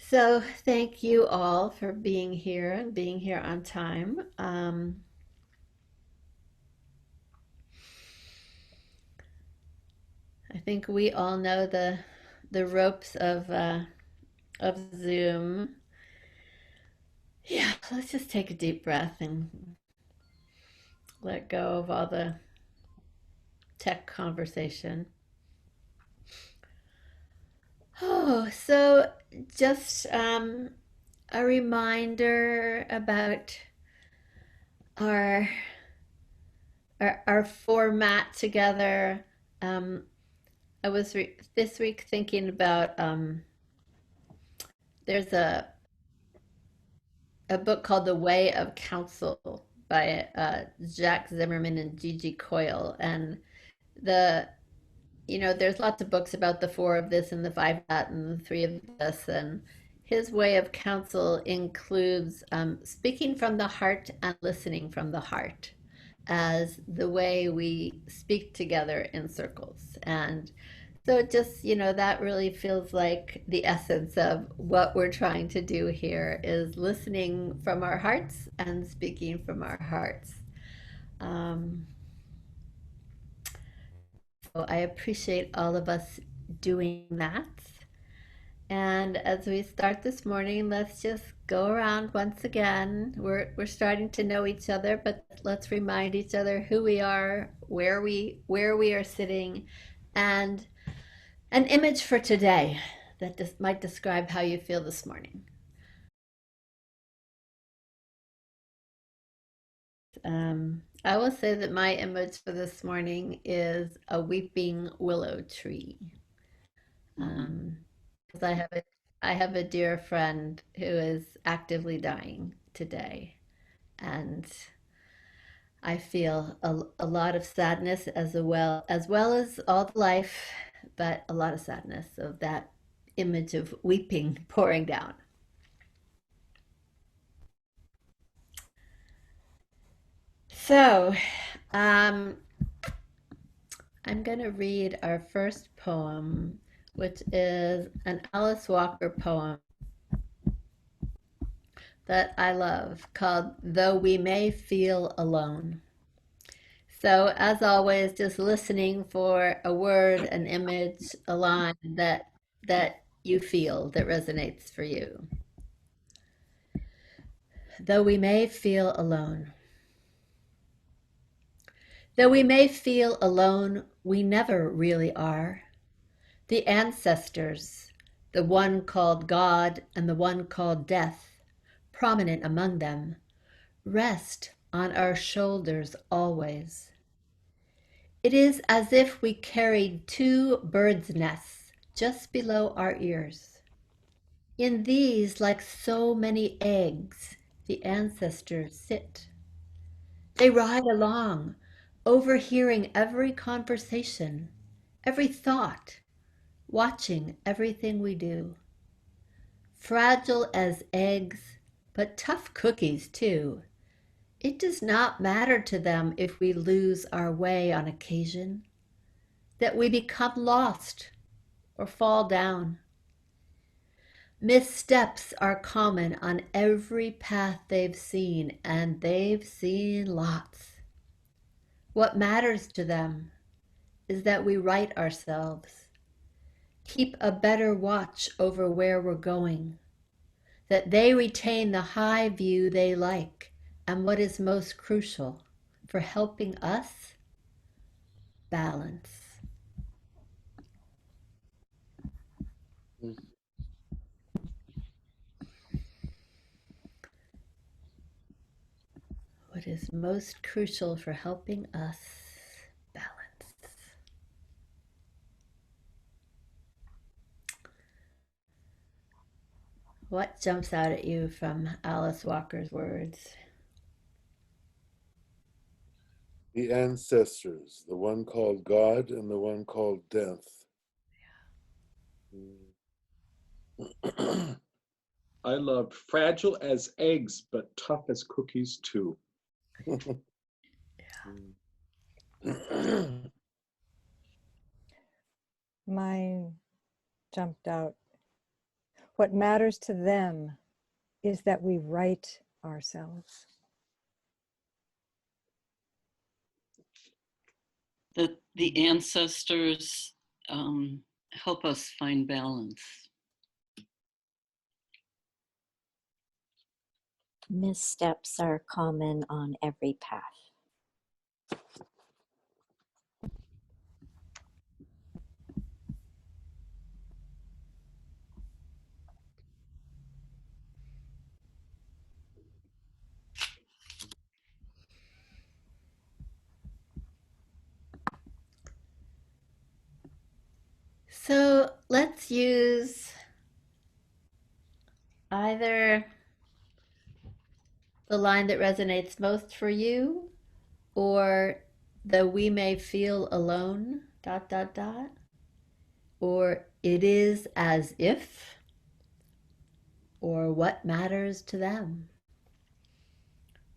So thank you all for being here and being here on time. I think we all know the ropes of Zoom. Yeah, let's just take a deep breath and let go of all the tech conversation. Oh, so just a reminder about our our format together. Um, I was this week thinking about there's a book called The Way of Counsel by Jack Zimmerman and Gigi Coyle, and the there's lots of books about the four of this and the five of that and the three of this, and his way of counsel includes speaking from the heart and listening from the heart as the way we speak together in circles. And so it just, that really feels like the essence of what we're trying to do here is listening from our hearts and speaking from our hearts. Um, so I appreciate all of us doing that. And as we start this morning, let's just go around once again. We're starting to know each other, but let's remind each other who we are, where we are sitting, and an image for today that might describe how you feel this morning. I will say that my image for this morning is a weeping willow tree. Um, 'Cause I have a dear friend who is actively dying today, and I feel a lot of sadness as well as all the life, but a lot of sadness of that image of weeping pouring down. So, um, I'm going to read our first poem, which is an Alice Walker poem that I love called Though We May Feel Alone. So, as always, just listening for a word, an image, a line that you feel that resonates for you. Though we may feel alone. Though we may feel alone, we never really are. The ancestors, the one called God and the one called Death, prominent among them, rest on our shoulders always. It is as if we carried two birds' nests just below our ears. In these, like so many eggs, the ancestors sit. They ride along, overhearing every conversation, every thought, watching everything we do. Fragile as eggs, but tough cookies too. It does not matter to them if we lose our way on occasion, that we become lost or fall down. Missteps are common on every path they've seen, and they've seen lots. What matters to them is that we right ourselves, keep a better watch over where we're going, that they retain the high view they like, and what is most crucial for helping us, balance. What is most crucial for helping us, balance. What jumps out at you from Alice Walker's words? The ancestors, the one called God and the one called Death. I loved fragile as eggs, but tough as cookies too. Mine jumped out. what matters to them is that we right ourselves. That the ancestors help us find balance. Missteps are common on every path. So let's use either the line that resonates most for you, or though we may feel alone, dot, dot, dot, or it is as if, or what matters to them.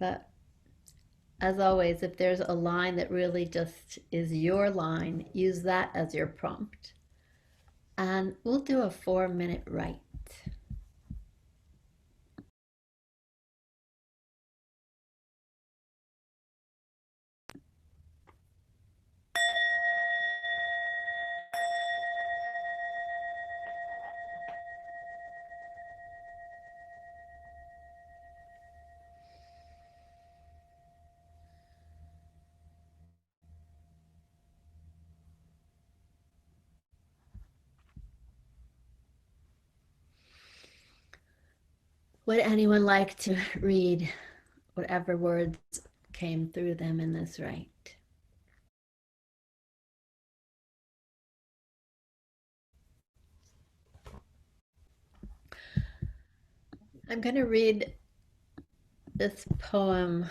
But as always, if there's a line that really just is your line, use that as your prompt. And we'll do a 4-minute write. Would anyone like to read whatever words came through them in this write? I'm going to read this poem,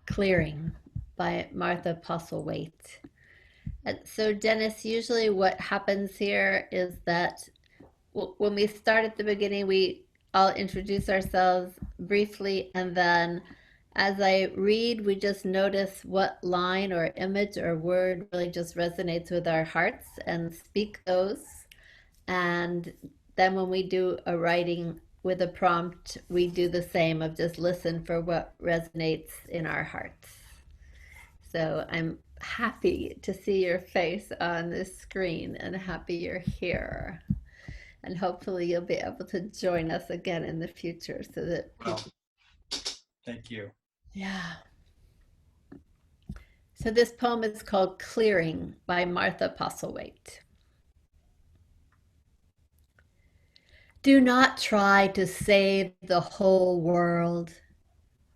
Clearing, by Martha Postlethwaite. So Dennis, usually what happens here is that when we start at the beginning, we all introduce ourselves briefly, and then as I read, we just notice what line or image or word really just resonates with our hearts and speak those. And then when we do a writing with a prompt, we do the same of just listen for what resonates in our hearts. So I'm happy to see your face on this screen and happy you're here. And hopefully you'll be able to join us again in the future so that... Oh, thank you. Yeah. So this poem is called Clearing by Martha Postlethwaite. Do not try to save the whole world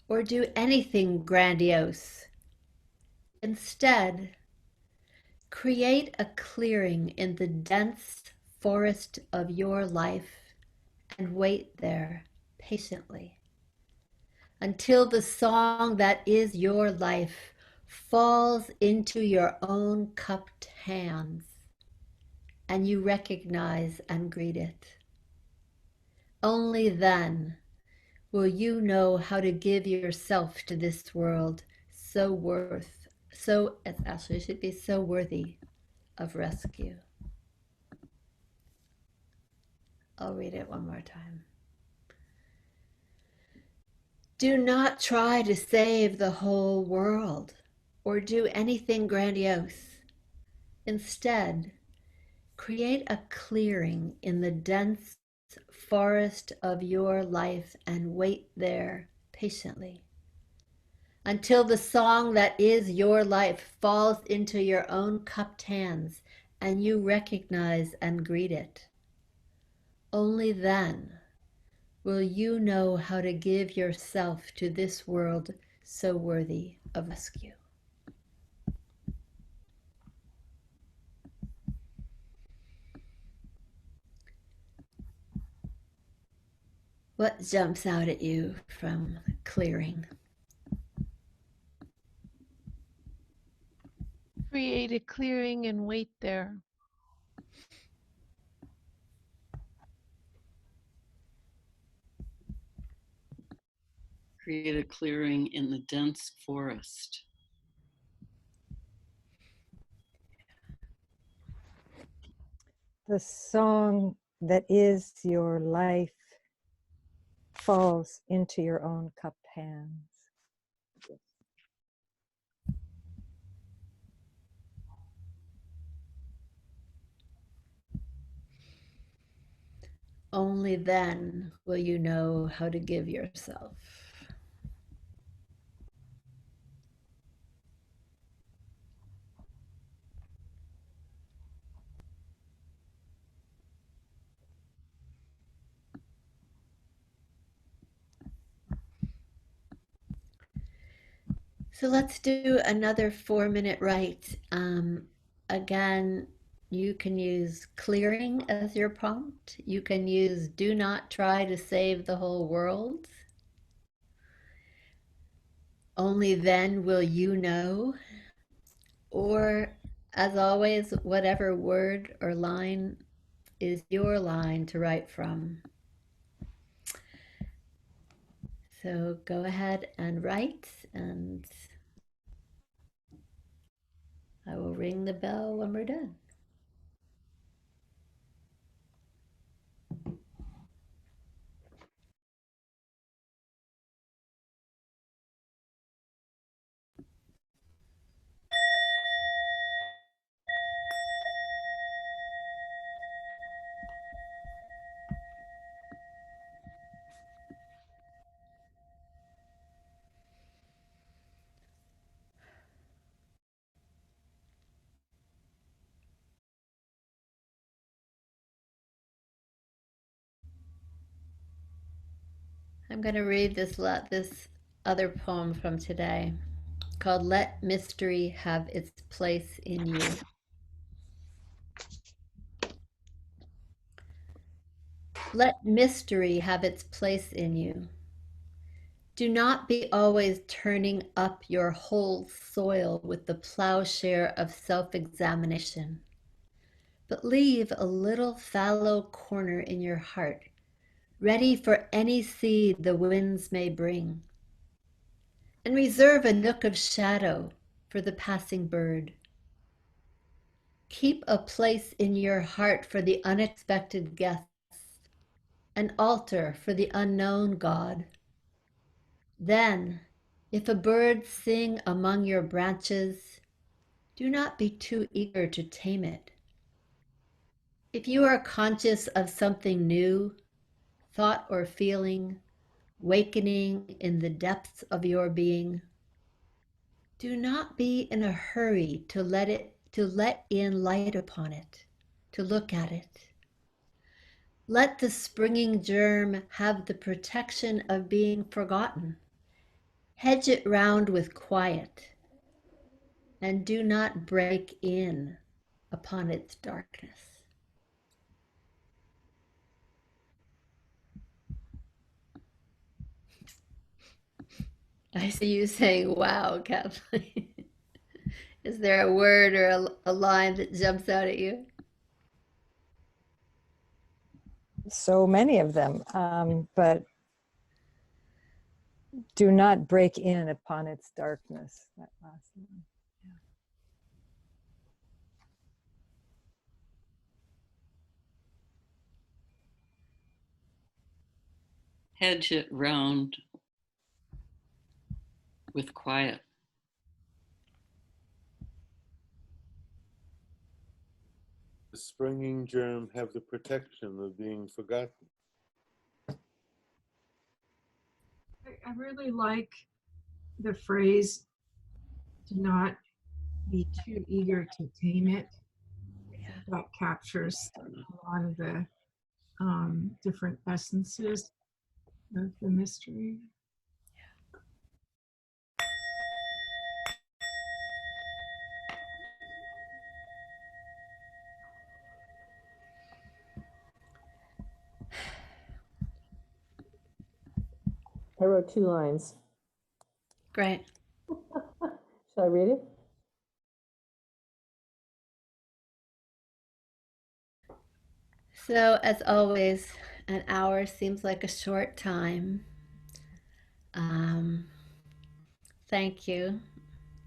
or do anything grandiose. Instead, create a clearing in the dense forest of your life and wait there patiently until the song that is your life falls into your own cupped hands and you recognize and greet it. Only then will you know how to give yourself to this world it actually should be so worthy of rescue. I'll read it one more time. Do not try to save the whole world or do anything grandiose. Instead, create a clearing in the dense forest of your life and wait there patiently until the song that is your life falls into your own cupped hands and you recognize and greet it. Only then will you know how to give yourself to this world so worthy of rescue. What jumps out at you from Clearing? Create a clearing and wait there. Create a clearing in the dense forest. The song that is your life falls into your own cupped hands. Only then will you know how to give yourself. So let's do another 4-minute write. Again, you can use clearing as your prompt. You can use do not try to save the whole world. Only then will you know. Or, as always, whatever word or line is your line to write from. So go ahead and write, and I will ring the bell when we're done. I'm going to read this other poem from today called Let Mystery Have Its Place in You. Let mystery have its place in you. Do not be always turning up your whole soil with the plowshare of self-examination, but leave a little fallow corner in your heart, ready for any seed the winds may bring. And reserve a nook of shadow for the passing bird. Keep a place in your heart for the unexpected guests, an altar for the unknown God. Then, if a bird sing among your branches, do not be too eager to tame it. If you are conscious of something new, thought or feeling, wakening in the depths of your being, do not be in a hurry to let in light upon it, to look at it. Let the springing germ have the protection of being forgotten. Hedge it round with quiet, and do not break in upon its darkness. I see you saying, wow, Kathleen. Is there a word or a line that jumps out at you? So many of them, but do not break in upon its darkness. That last one. Hedge it round with quiet. The springing germ have the protection of being forgotten. I really like the phrase, do not be too eager to tame it. That captures a lot of the different essences of the mystery. I wrote 2 lines. Great. Should I read it? So, as always, an hour seems like a short time. Thank you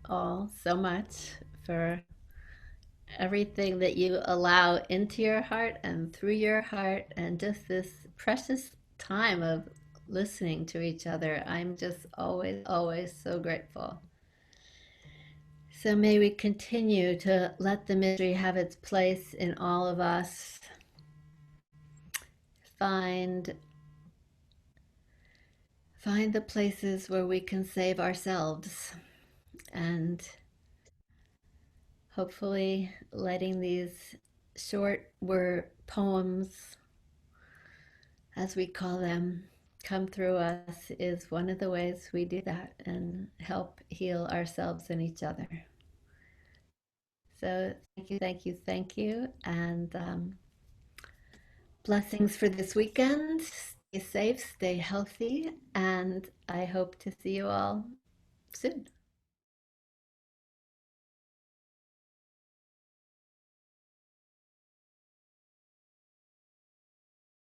all so much for everything that you allow into your heart and through your heart, and just this precious time of listening to each other. I'm just always, always so grateful. So may we continue to let the mystery have its place in all of us. Find the places where we can save ourselves, and hopefully letting these short word poems, as we call them, come through us is one of the ways we do that and help heal ourselves and each other. So thank you, thank you, thank you, and blessings for this weekend. Stay safe, stay healthy, and I hope to see you all soon.